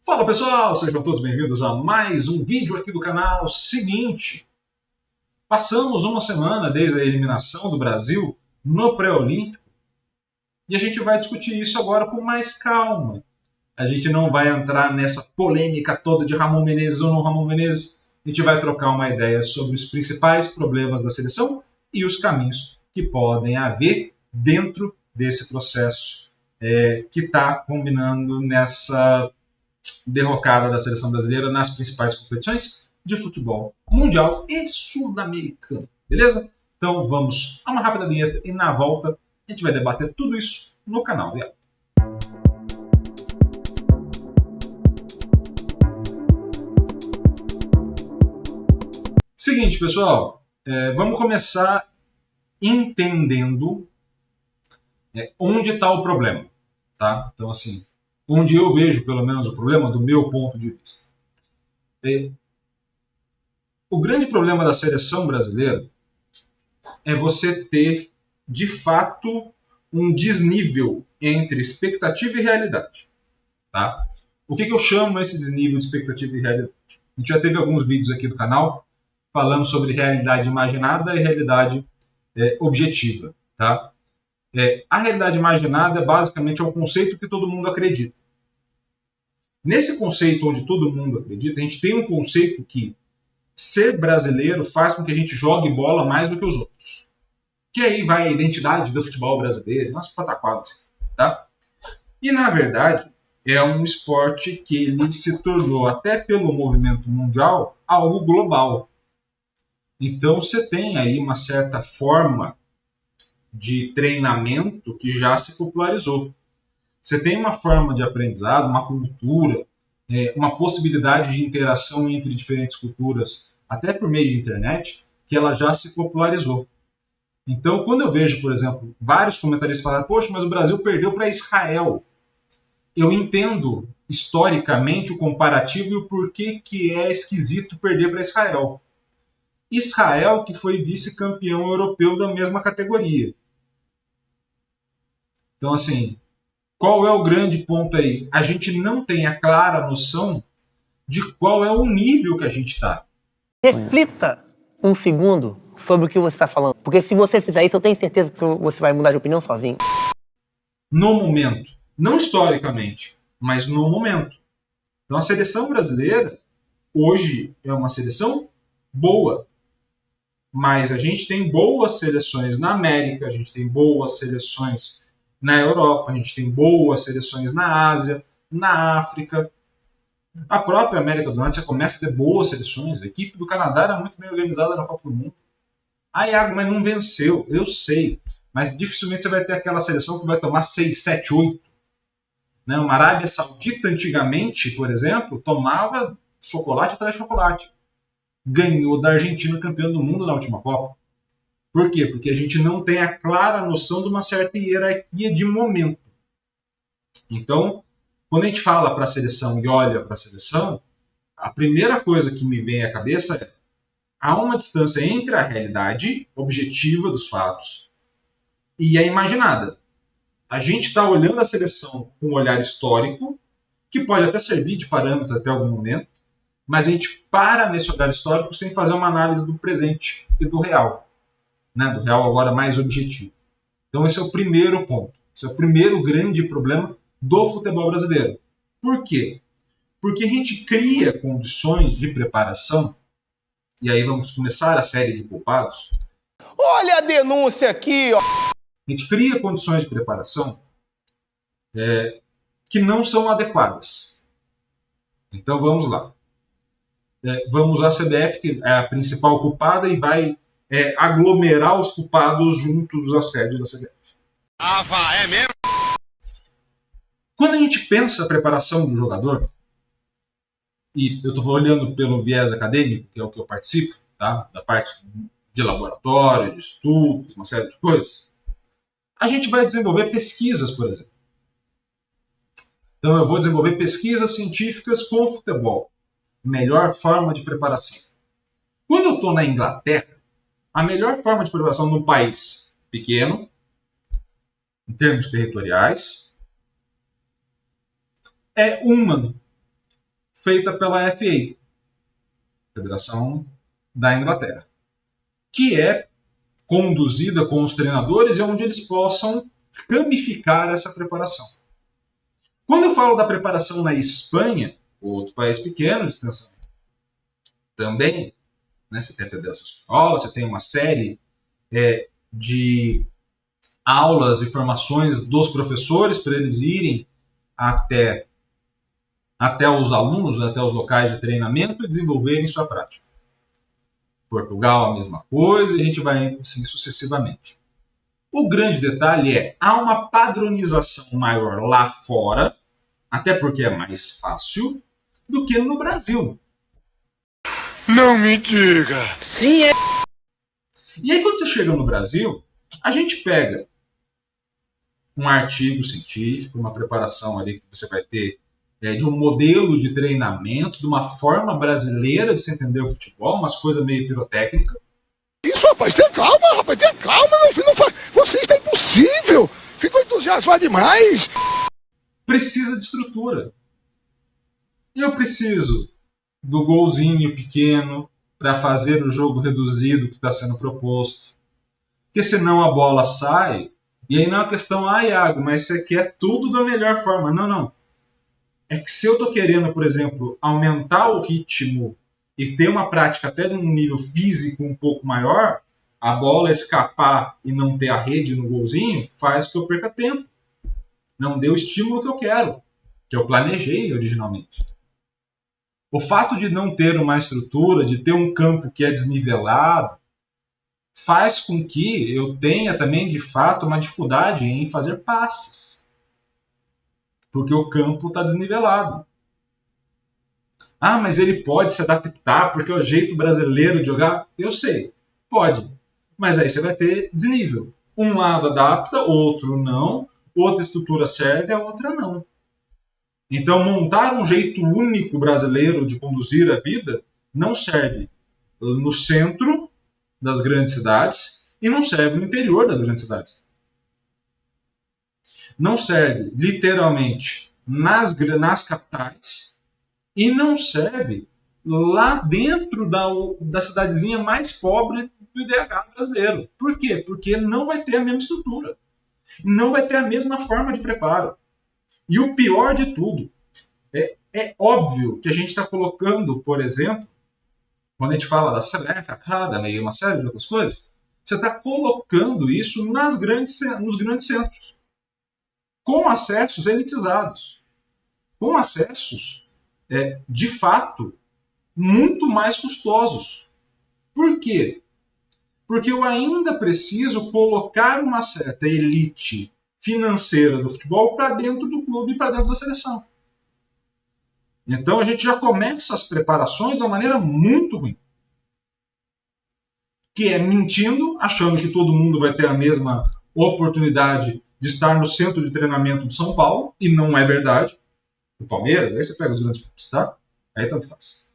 Fala pessoal, sejam todos bem-vindos a mais um vídeo aqui do canal. Seguinte, passamos uma semana desde a eliminação do Brasil no pré-olímpico e a gente vai discutir isso agora com mais calma. A gente não vai entrar nessa polêmica toda de Ramon Menezes ou não Ramon Menezes. A gente vai trocar uma ideia sobre os principais problemas da seleção e os caminhos que podem haver dentro desse processo que está combinando nessa derrocada da seleção brasileira nas principais competições de futebol mundial e sul-americano, beleza? Então vamos a uma rápida vinheta e na volta a gente vai debater tudo isso no canal dela. Seguinte, pessoal, vamos começar entendendo onde está o problema, tá? Então, assim, onde eu vejo, pelo menos, o problema do meu ponto de vista. O grande problema da seleção brasileira é você ter, de fato, um desnível entre expectativa e realidade. Tá? O que eu chamo esse desnível de expectativa e realidade? A gente já teve alguns vídeos aqui do canal falando sobre realidade imaginada e realidade objetiva. Tá? A realidade imaginada, basicamente, é um conceito que todo mundo acredita. Nesse conceito onde todo mundo acredita, a gente tem um conceito que ser brasileiro faz com que a gente jogue bola mais do que os outros. Que aí vai a identidade do futebol brasileiro, umas pataquadas, tá? E, na verdade, é um esporte que ele se tornou, até pelo movimento mundial, algo global. Então, você tem aí uma certa forma de treinamento que já se popularizou. Você tem uma forma de aprendizado, uma cultura, uma possibilidade de interação entre diferentes culturas, até por meio de internet, que ela já se popularizou. Então, quando eu vejo, por exemplo, vários comentaristas falarem, poxa, mas o Brasil perdeu para Israel. Eu entendo historicamente o comparativo e o porquê que é esquisito perder para Israel. Israel que foi vice-campeão europeu da mesma categoria. Então, assim, qual é o grande ponto aí? A gente não tem a clara noção de qual é o nível que a gente está. Reflita um segundo sobre o que você está falando. Porque se você fizer isso, eu tenho certeza que você vai mudar de opinião sozinho. No momento. Não historicamente, mas no momento. Então a seleção brasileira, hoje, é uma seleção boa. Mas a gente tem boas seleções na América, a gente tem boas seleções na Europa, a gente tem boas seleções na Ásia, na África. A própria América do Norte, você começa a ter boas seleções. A equipe do Canadá era muito bem organizada na Copa do Mundo. Ah, Iago, mas não venceu. Eu sei. Mas dificilmente você vai ter aquela seleção que vai tomar 6, 7, 8. Né? Uma Arábia Saudita, antigamente, por exemplo, tomava chocolate atrás de chocolate. Ganhou da Argentina campeão do mundo na última Copa. Por quê? Porque a gente não tem a clara noção de uma certa hierarquia de momento. Então, quando a gente fala para a seleção e olha para a seleção, a primeira coisa que me vem à cabeça é há uma distância entre a realidade objetiva dos fatos e a imaginada. A gente está olhando a seleção com um olhar histórico, que pode até servir de parâmetro até algum momento, mas a gente para nesse olhar histórico sem fazer uma análise do presente e do real. Né? Do real agora mais objetivo. Então esse é o primeiro ponto. Esse é o primeiro grande problema do futebol brasileiro. Por quê? Porque a gente cria condições de preparação, e aí vamos começar a série de culpados. Olha a denúncia aqui, ó. A gente cria condições de preparação que não são adequadas. Então vamos lá. Vamos à CBF, que é a principal culpada, e vai aglomerar os culpados juntos à sede da CBF. Ah, vai, é mesmo? Quando a gente pensa a preparação do jogador, e eu estou olhando pelo viés acadêmico, que é o que eu participo, tá? Da parte de laboratório, de estudos, uma série de coisas, a gente vai desenvolver pesquisas, por exemplo. Então eu vou desenvolver pesquisas científicas com futebol. Melhor forma de preparação. Quando eu estou na Inglaterra, a melhor forma de preparação num país pequeno, em termos territoriais, é uma feita pela FA, Federação da Inglaterra, que é conduzida com os treinadores e onde eles possam ramificar essa preparação. Quando eu falo da preparação na Espanha, outro país pequeno de extensão, também, né, você tem a Federação Espanhola, você tem uma série de aulas e formações dos professores para eles irem até os alunos, até os locais de treinamento e desenvolverem sua prática. Portugal, a mesma coisa, e a gente vai indo assim sucessivamente. O grande detalhe há uma padronização maior lá fora, até porque é mais fácil, do que no Brasil. Não me diga. Sim, é. E aí, quando você chega no Brasil, a gente pega um artigo científico, uma preparação ali que você vai ter de um modelo de treinamento, de uma forma brasileira de se entender o futebol, umas coisas meio pirotécnica. Isso, rapaz, tenha calma, meu filho, não faz. Você está impossível. Ficou entusiasmado demais. Precisa de estrutura. Eu preciso do golzinho pequeno para fazer o jogo reduzido que está sendo proposto. Porque senão a bola sai, e aí não é uma questão, Iago, mas você quer tudo da melhor forma. Não. É que se eu estou querendo, por exemplo, aumentar o ritmo e ter uma prática até de um nível físico um pouco maior, a bola escapar e não ter a rede no golzinho faz que eu perca tempo. Não dê o estímulo que eu quero, que eu planejei originalmente. O fato de não ter uma estrutura, de ter um campo que é desnivelado, faz com que eu tenha também, de fato, uma dificuldade em fazer passes. Porque o campo está desnivelado. Mas ele pode se adaptar porque é o jeito brasileiro de jogar? Eu sei, pode. Mas aí você vai ter desnível. Um lado adapta, outro não. Outra estrutura serve, a outra não. Então, montar um jeito único brasileiro de conduzir a vida não serve no centro das grandes cidades e não serve no interior das grandes cidades. Não serve, literalmente, nas capitais e não serve lá dentro da cidadezinha mais pobre do IDH brasileiro. Por quê? Porque não vai ter a mesma estrutura. Não vai ter a mesma forma de preparo. E o pior de tudo, é óbvio que a gente está colocando, por exemplo, quando a gente fala da CBF, Academy e uma série de outras coisas, você está colocando isso nos grandes centros, com acessos elitizados, com acessos, de fato, muito mais custosos. Por quê? Porque eu ainda preciso colocar uma certa elite financeira do futebol para dentro do clube e para dentro da seleção. Então a gente já começa as preparações de uma maneira muito ruim. Que é mentindo, achando que todo mundo vai ter a mesma oportunidade de estar no centro de treinamento do São Paulo, e não é verdade. O Palmeiras, aí você pega os grandes clubes, tá? Aí tanto faz.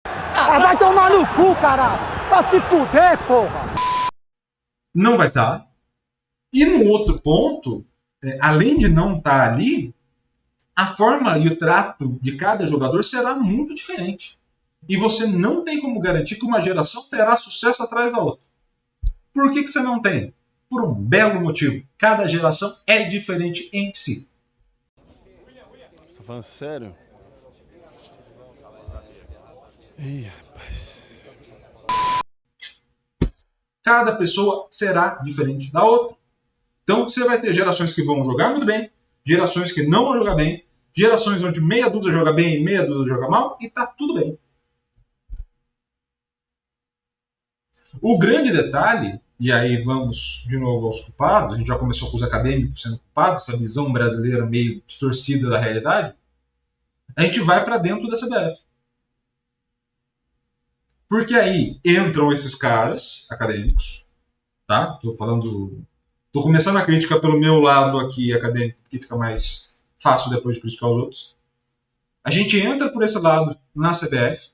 Vai tomar no cu, caralho! Vai se fuder, porra! Não vai estar. E no outro ponto, além de não estar ali, a forma e o trato de cada jogador será muito diferente. E você não tem como garantir que uma geração terá sucesso atrás da outra. Por que você não tem? Por um belo motivo. Cada geração é diferente em si. Você tá falando sério? Ih, rapaz. Cada pessoa será diferente da outra. Então você vai ter gerações que vão jogar muito bem, gerações que não vão jogar bem, gerações onde meia dúzia joga bem e meia dúzia joga mal, e tá tudo bem. O grande detalhe, e aí vamos de novo aos culpados, a gente já começou com os acadêmicos sendo culpados, essa visão brasileira meio distorcida da realidade, a gente vai para dentro da CBF. Porque aí entram esses caras acadêmicos, tá? Tô começando a crítica pelo meu lado aqui acadêmico, porque fica mais fácil depois de criticar os outros. A gente entra por esse lado na CBF,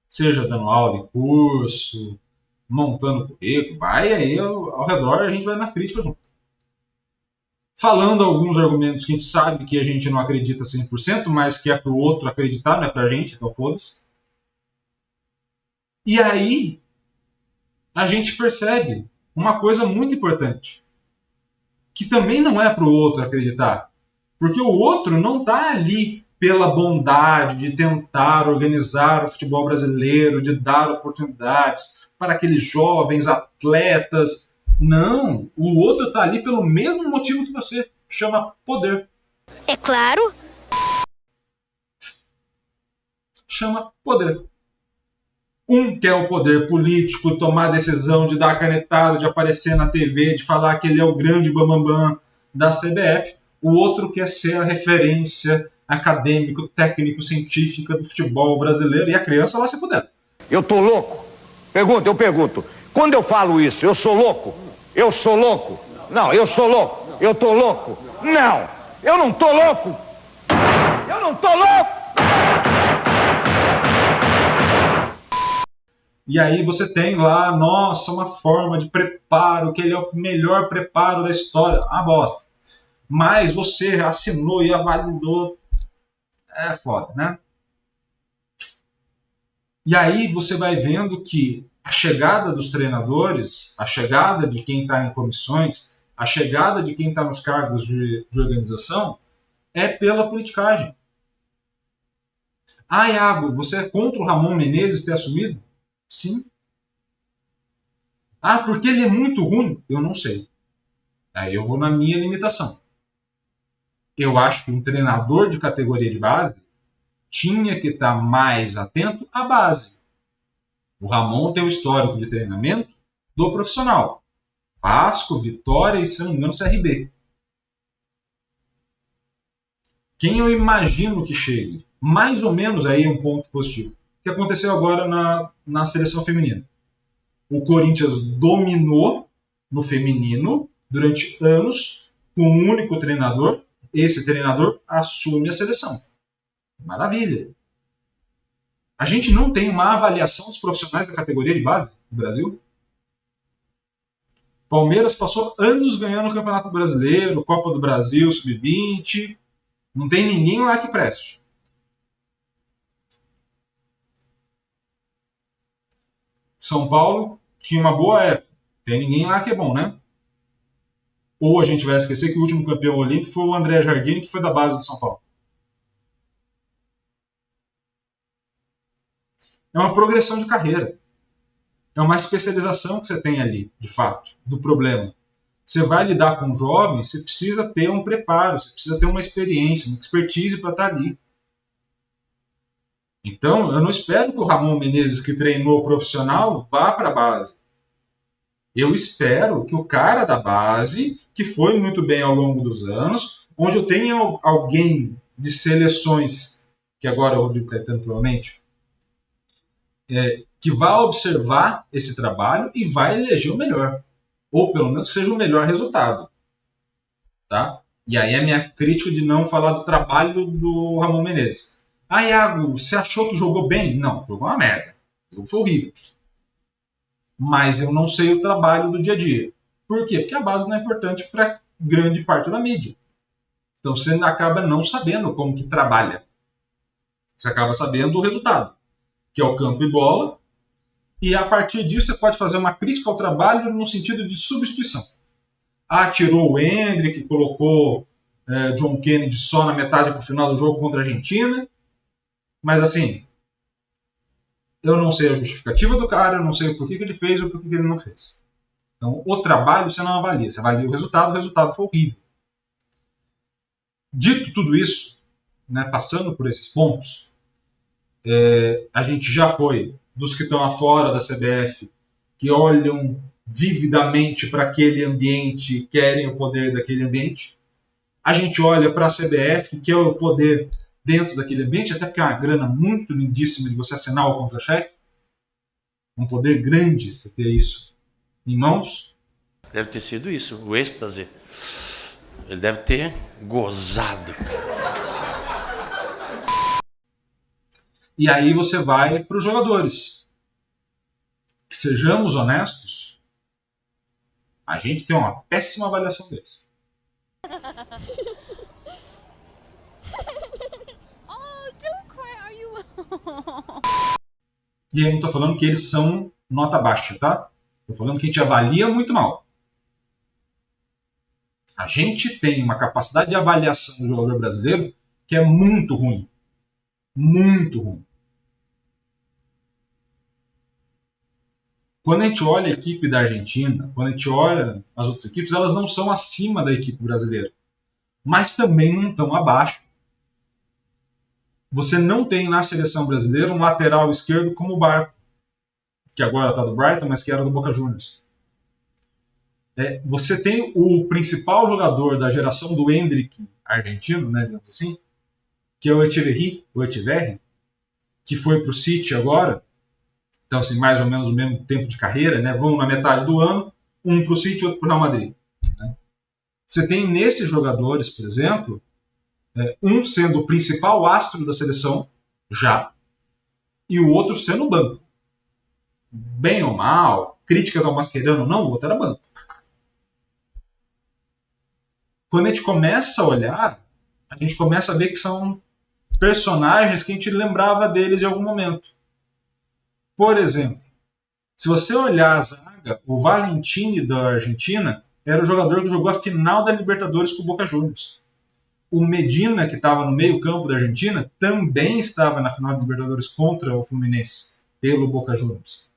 seja dando aula em curso, montando currículo, vai aí ao redor, a gente vai na crítica junto. falando alguns argumentos que a gente sabe que a gente não acredita 100%, mas que é para o outro acreditar, não é para a gente, então foda-se. E aí, a gente percebe uma coisa muito importante, que também não é para o outro acreditar, porque o outro não está ali pela bondade de tentar organizar o futebol brasileiro, de dar oportunidades para aqueles jovens atletas. Não, o outro está ali pelo mesmo motivo que você, chama poder. É claro. Chama poder. Um quer o poder político, tomar a decisão de dar a canetada, de aparecer na TV, de falar que ele é o grande bambambam da CBF. O outro quer ser a referência acadêmico, técnico, científica do futebol brasileiro, e a criança lá se puder. Eu tô louco? Eu pergunto. Quando eu falo isso, eu sou louco? Eu sou louco? Não, eu sou louco. Eu tô louco? Não, eu não tô louco. Eu não tô louco. E aí você tem lá, nossa, uma forma de preparo, que ele é o melhor preparo da história. Ah, bosta. Mas você assinou e avaliou. É foda, né? E aí você vai vendo que a chegada dos treinadores, a chegada de quem está em comissões, a chegada de quem está nos cargos de organização é pela politicagem. Ah, Iago, você é contra o Ramon Menezes ter assumido? Sim. Ah, porque ele é muito ruim? Eu não sei. Aí eu vou na minha limitação. Eu acho que um treinador de categoria de base tinha que estar mais atento à base. O Ramon tem o histórico de treinamento do profissional. Vasco, Vitória e, se não me engano, CRB. Quem eu imagino que chegue? Mais ou menos aí é um ponto positivo. O que aconteceu agora na seleção feminina? O Corinthians dominou no feminino durante anos com um único treinador. Esse treinador assume a seleção. Maravilha. A gente não tem uma avaliação dos profissionais da categoria de base no Brasil. Palmeiras passou anos ganhando o Campeonato Brasileiro, Copa do Brasil, Sub-20. Não tem ninguém lá que preste. São Paulo tinha uma boa época. Tem ninguém lá que é bom, né? Ou a gente vai esquecer que o último campeão olímpico foi o André Jardine, que foi da base do São Paulo. É uma progressão de carreira. É uma especialização que você tem ali, de fato, do problema. Você vai lidar com jovens, você precisa ter um preparo, você precisa ter uma experiência, uma expertise para estar ali. Então, eu não espero que o Ramon Menezes, que treinou profissional, vá para a base. Eu espero que o cara da base, que foi muito bem ao longo dos anos, onde eu tenha alguém de seleções, que agora é o Rodrigo Caetano provavelmente, que vá observar esse trabalho e vai eleger o melhor. Ou pelo menos seja o melhor resultado. Tá? E aí é a minha crítica de não falar do trabalho do Ramon Menezes. Ah, Iago, você achou que jogou bem? Não, jogou uma merda. O jogo foi horrível. Mas eu não sei o trabalho do dia a dia. Por quê? Porque a base não é importante para grande parte da mídia. Então você acaba não sabendo como que trabalha. Você acaba sabendo o resultado, que é o campo e bola. E a partir disso você pode fazer uma crítica ao trabalho no sentido de substituição. Ah, tirou o Hendrick, colocou John Kennedy só na metade para o final do jogo contra a Argentina. Mas assim, eu não sei a justificativa do cara, eu não sei o porquê que ele fez ou porquê que ele não fez. Então, o trabalho você não avalia, você avalia o resultado foi horrível. Dito tudo isso, né, passando por esses pontos, a gente já foi dos que estão afora da CBF, que olham vividamente para aquele ambiente, querem o poder daquele ambiente. A gente olha para a CBF, que quer o poder dentro daquele ambiente, até porque é uma grana muito lindíssima de você assinar o contra-cheque. Um poder grande você ter isso em mãos. Deve ter sido isso, o êxtase. Ele deve ter gozado. E aí você vai para os jogadores. Que sejamos honestos, a gente tem uma péssima avaliação deles. Oh, don't cry, are you? E aí eu não estou falando que eles são nota baixa, tá? Estou falando que a gente avalia muito mal. A gente tem uma capacidade de avaliação do jogador brasileiro que é muito ruim. Muito ruim. Quando a gente olha a equipe da Argentina, quando a gente olha as outras equipes, elas não são acima da equipe brasileira. Mas também não estão abaixo. Você não tem na seleção brasileira um lateral esquerdo como o Barco, que agora está do Brighton, mas que era do Boca Juniors. Você tem o principal jogador da geração do Endrick argentino, né, digamos assim, que é o Echeverri, que foi para o City agora. Então, assim, mais ou menos o mesmo tempo de carreira, né? Vão na metade do ano, um para o City e outro para o Real Madrid. Né? Você tem nesses jogadores, por exemplo, um sendo o principal astro da seleção, já, e o outro sendo o banco. Bem ou mal, críticas ao Mascherano ou não, o outro era banco. Quando a gente começa a olhar, a gente começa a ver que são personagens que a gente lembrava deles em algum momento. Por exemplo, se você olhar a zaga, o Valentini da Argentina era o jogador que jogou a final da Libertadores com o Boca Juniors. O Medina, que estava no meio-campo da Argentina, também estava na final da Libertadores contra o Fluminense, pelo Boca Juniors.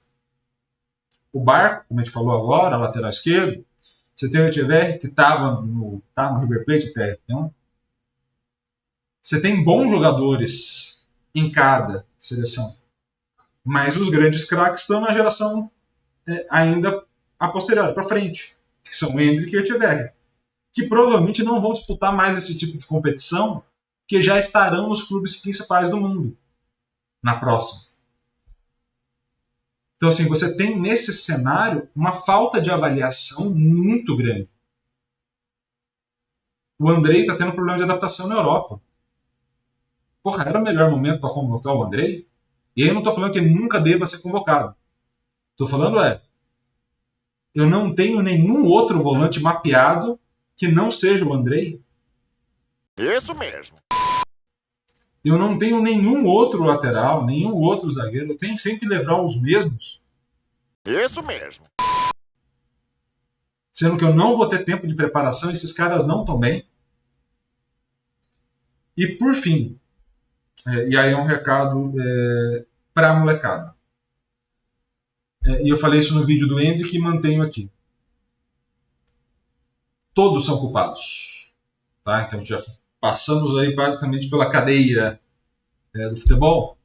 O Barco, como a gente falou agora, lateral esquerdo. Você tem o Echeverri, que estava no River Plate até. Então, você tem bons jogadores em cada seleção. Mas os grandes craques estão na geração ainda a posteriori, para frente, que são Endrick e Echeverri, que provavelmente não vão disputar mais esse tipo de competição, que já estarão nos clubes principais do mundo na próxima. Então, assim, você tem nesse cenário uma falta de avaliação muito grande. O Andrei está tendo problema de adaptação na Europa. Porra, era o melhor momento para convocar o Andrei? E aí eu não estou falando que ele nunca deva ser convocado. Estou falando eu não tenho nenhum outro volante mapeado que não seja o Andrei. Isso mesmo. Eu não tenho nenhum outro lateral, nenhum outro zagueiro. Eu tenho sempre que levar os mesmos. Isso mesmo. Sendo que eu não vou ter tempo de preparação, esses caras não estão bem. E por fim, e aí é um recado para a molecada. E eu falei isso no vídeo do Endrick e mantenho aqui. Todos são culpados. Tá? Então já passamos aí basicamente pela cadeia do futebol,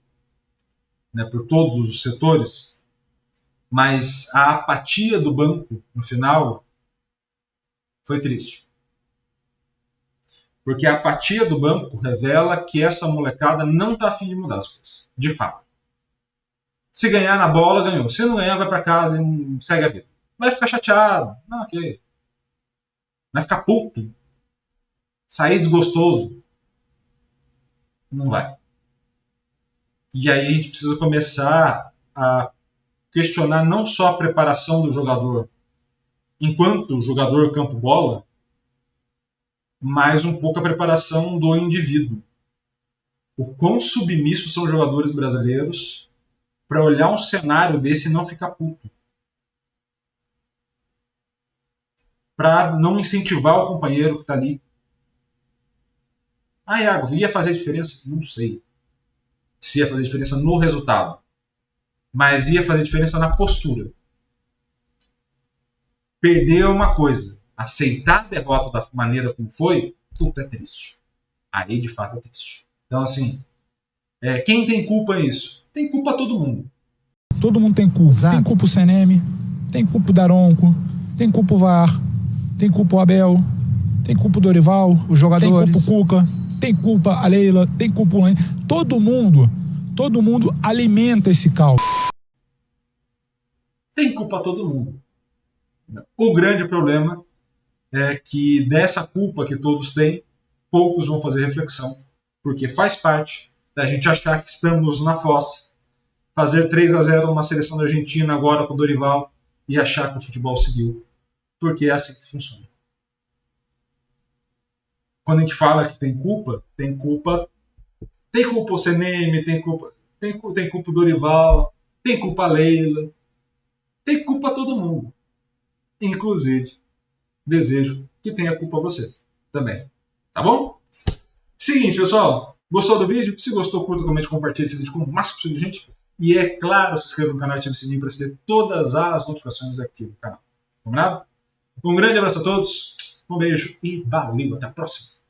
né, por todos os setores, mas a apatia do banco no final foi triste. Porque a apatia do banco revela que essa molecada não está afim de mudar as coisas, de fato. Se ganhar na bola, ganhou. Se não ganhar, vai para casa e segue a vida. Vai ficar chateado, ok. Vai ficar puto, sair desgostoso. Não vai. E aí a gente precisa começar a questionar não só a preparação do jogador enquanto jogador campo-bola, mas um pouco a preparação do indivíduo. O quão submissos são os jogadores brasileiros para olhar um cenário desse e não ficar puto. Para não incentivar o companheiro que está ali. Iago, ia fazer diferença? Não sei se ia fazer diferença no resultado, mas ia fazer diferença na postura. Perder é uma coisa, aceitar a derrota da maneira como foi, tudo é triste. Aí de fato é triste. Então, assim, quem tem culpa nisso? Tem culpa todo mundo. Todo mundo tem culpa. Exato. Tem culpa o CNM, tem culpa o Daronco, tem culpa o VAR, tem culpa o Abel, tem culpa o Dorival, os jogadores, tem culpa o Cuca, tem culpa a Leila, tem culpa o Lane. Todo mundo alimenta esse caos. Tem culpa todo mundo. O grande problema é que dessa culpa que todos têm, poucos vão fazer reflexão, porque faz parte da gente achar que estamos na fossa, fazer 3-0 numa seleção da Argentina agora com o Dorival e achar que o futebol seguiu, porque é assim que funciona. quando a gente fala que tem culpa o CNM, tem culpa o Dorival, tem culpa a Leila, tem culpa a todo mundo. Inclusive, desejo que tenha culpa você também. Tá bom? Seguinte, pessoal. Gostou do vídeo? Se gostou, curta, comente, compartilhe esse vídeo com o máximo possível de gente. E é claro, se inscreva no canal e ative o sininho para receber todas as notificações aqui do canal. Combinado? Um grande abraço a todos, um beijo e valeu, até a próxima!